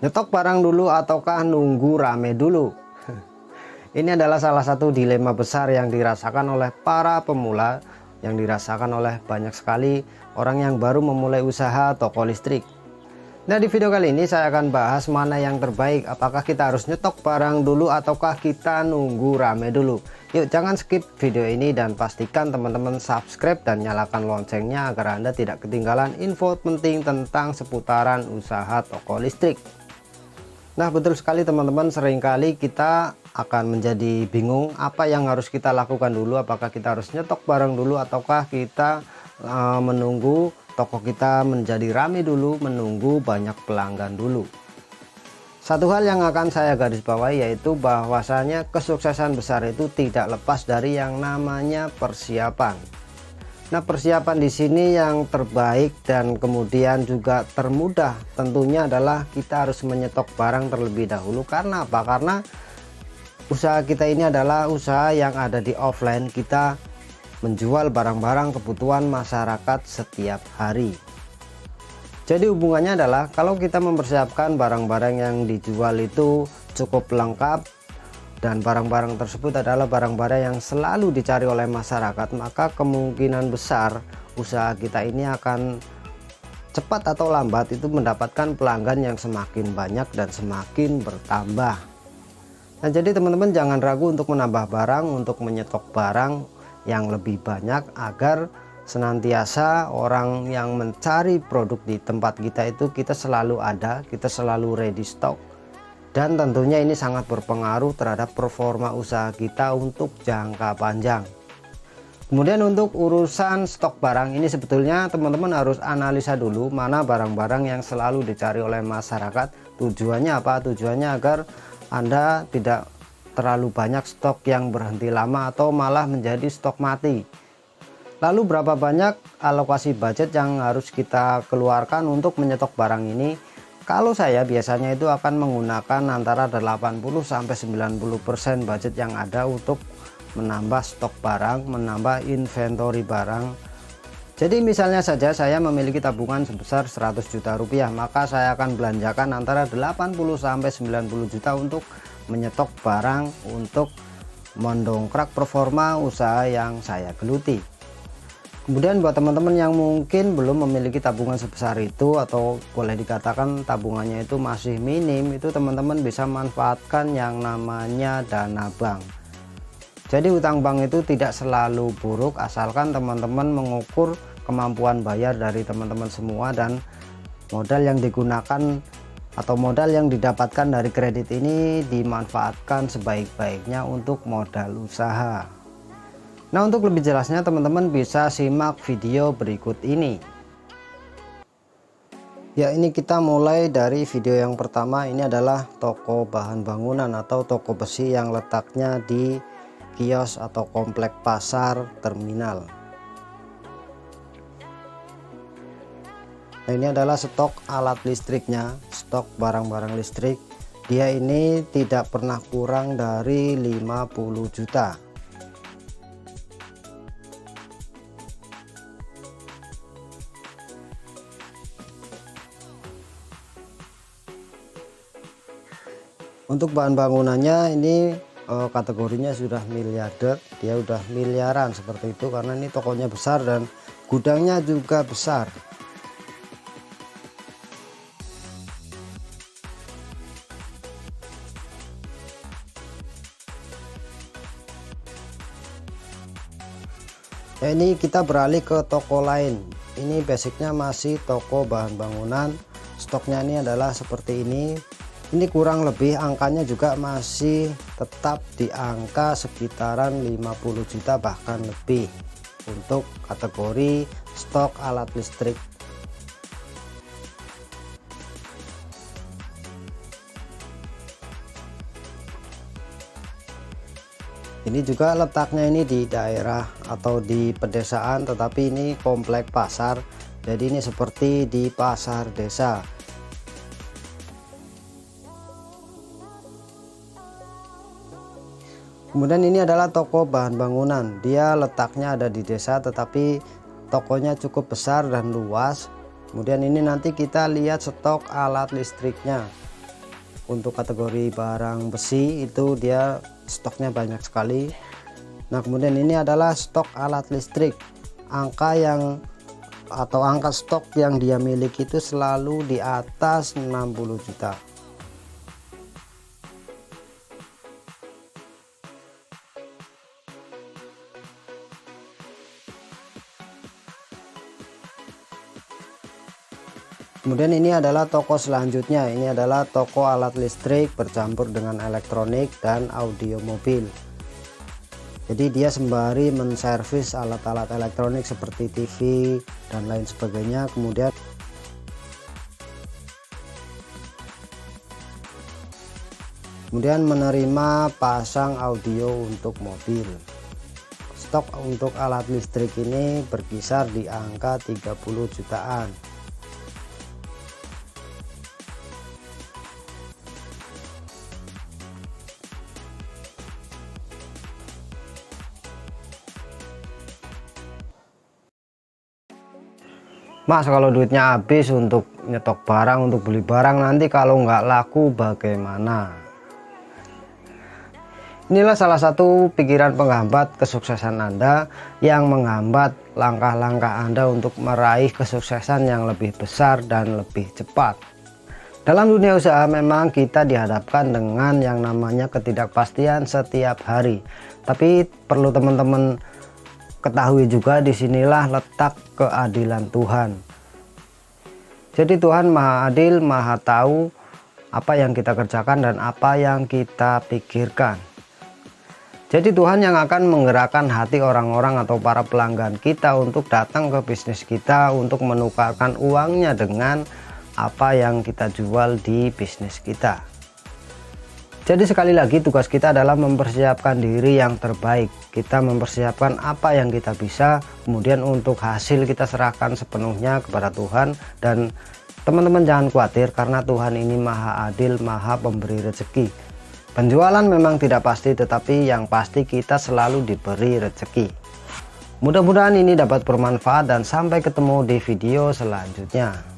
Nyetok barang dulu ataukah nunggu rame dulu? Ini adalah salah satu dilema besar yang dirasakan oleh para pemula, yang dirasakan oleh banyak sekali orang yang baru memulai usaha toko listrik. Nah, di video kali ini saya akan bahas mana yang terbaik, apakah kita harus nyetok barang dulu ataukah kita nunggu rame dulu. Yuk, jangan skip video ini dan pastikan teman-teman subscribe dan nyalakan loncengnya agar Anda tidak ketinggalan info penting tentang seputaran usaha toko listrik. Nah, betul sekali teman-teman, seringkali kita akan menjadi bingung apa yang harus kita lakukan dulu, apakah kita harus nyetok barang dulu ataukah kita menunggu toko kita menjadi ramai dulu, menunggu banyak pelanggan dulu. Satu hal yang akan saya garis bawahi yaitu bahwasanya kesuksesan besar itu tidak lepas dari yang namanya persiapan. Nah, persiapan di sini yang terbaik dan kemudian juga termudah tentunya adalah kita harus menyetok barang terlebih dahulu. Karena apa? Karena usaha kita ini adalah usaha yang ada di offline, kita menjual barang-barang kebutuhan masyarakat setiap hari. Jadi hubungannya adalah kalau kita mempersiapkan barang-barang yang dijual itu cukup lengkap dan barang-barang tersebut adalah barang-barang yang selalu dicari oleh masyarakat, maka kemungkinan besar usaha kita ini akan cepat atau lambat itu mendapatkan pelanggan yang semakin banyak dan semakin bertambah. Nah, jadi teman-teman jangan ragu untuk menambah barang, untuk menyetok barang yang lebih banyak agar senantiasa orang yang mencari produk di tempat kita itu kita selalu ada, kita selalu ready stock. Dan tentunya ini sangat berpengaruh terhadap performa usaha kita untuk jangka panjang. Kemudian untuk urusan stok barang ini sebetulnya teman-teman harus analisa dulu mana barang-barang yang selalu dicari oleh masyarakat. Tujuannya apa? Tujuannya agar Anda tidak terlalu banyak stok yang berhenti lama atau malah menjadi stok mati. Lalu berapa banyak alokasi budget yang harus kita keluarkan untuk menyetok barang ini? Kalau saya biasanya itu akan menggunakan antara 80-90% budget yang ada untuk menambah stok barang, menambah inventory barang. Jadi misalnya saja saya memiliki tabungan sebesar 100 juta rupiah, maka saya akan belanjakan antara 80-90 juta untuk menyetok barang untuk mendongkrak performa usaha yang saya geluti. Kemudian buat teman-teman yang mungkin belum memiliki tabungan sebesar itu atau boleh dikatakan tabungannya itu masih minim, itu teman-teman bisa manfaatkan yang namanya dana bank. Jadi utang bank itu tidak selalu buruk asalkan teman-teman mengukur kemampuan bayar dari teman-teman semua dan modal yang digunakan atau modal yang didapatkan dari kredit ini dimanfaatkan sebaik-baiknya untuk modal usaha. Nah, untuk lebih jelasnya teman-teman bisa simak video berikut ini. Ya, ini kita mulai dari video yang pertama. Ini adalah toko bahan bangunan atau toko besi yang letaknya di kios atau komplek pasar terminal. Nah, ini adalah stok alat listriknya, stok barang-barang listrik. Dia ini tidak pernah kurang dari 50 juta. Untuk bahan bangunannya ini kategorinya sudah miliarder, dia udah miliaran seperti itu karena ini tokonya besar dan gudangnya juga besar. Ya, ini kita beralih ke toko lain. Ini basicnya masih toko bahan bangunan, stoknya ini adalah seperti ini. Ini kurang lebih angkanya juga masih tetap di angka sekitaran 50 juta bahkan lebih untuk kategori stok alat listrik. Ini juga letaknya ini di daerah atau di pedesaan, tetapi ini komplek pasar, jadi ini seperti di pasar desa. Kemudian ini adalah toko bahan bangunan, dia letaknya ada di desa tetapi tokonya cukup besar dan luas. Kemudian ini nanti kita lihat stok alat listriknya. Untuk kategori barang besi itu dia stoknya banyak sekali. Nah kemudian ini adalah stok alat listrik. Angka stok yang dia miliki itu selalu di atas 60 juta. Kemudian ini adalah toko selanjutnya. Ini adalah toko alat listrik bercampur dengan elektronik dan audio mobil. Jadi dia sembari menservis alat-alat elektronik seperti TV dan lain sebagainya. Kemudian menerima pasang audio untuk mobil. Stok untuk alat listrik ini berkisar di angka 30 jutaan. Mas, kalau duitnya habis untuk nyetok barang, untuk beli barang, nanti kalau nggak laku bagaimana? Inilah salah satu pikiran penghambat kesuksesan Anda yang menghambat langkah-langkah Anda untuk meraih kesuksesan yang lebih besar dan lebih cepat. Dalam dunia usaha memang kita dihadapkan dengan yang namanya ketidakpastian setiap hari. Tapi perlu teman-teman ketahui juga, disinilah letak keadilan Tuhan. Jadi Tuhan Maha Adil, Maha tahu apa yang kita kerjakan dan apa yang kita pikirkan. Jadi Tuhan yang akan menggerakkan hati orang-orang atau para pelanggan kita untuk datang ke bisnis kita, untuk menukarkan uangnya dengan apa yang kita jual di bisnis kita. Jadi sekali lagi tugas kita adalah mempersiapkan diri yang terbaik. Kita mempersiapkan apa yang kita bisa, kemudian untuk hasil kita serahkan sepenuhnya kepada Tuhan. Dan teman-teman jangan khawatir, karena Tuhan ini Maha Adil, Maha Pemberi rezeki. Penjualan memang tidak pasti, tetapi yang pasti kita selalu diberi rezeki. Mudah-mudahan ini dapat bermanfaat dan sampai ketemu di video selanjutnya.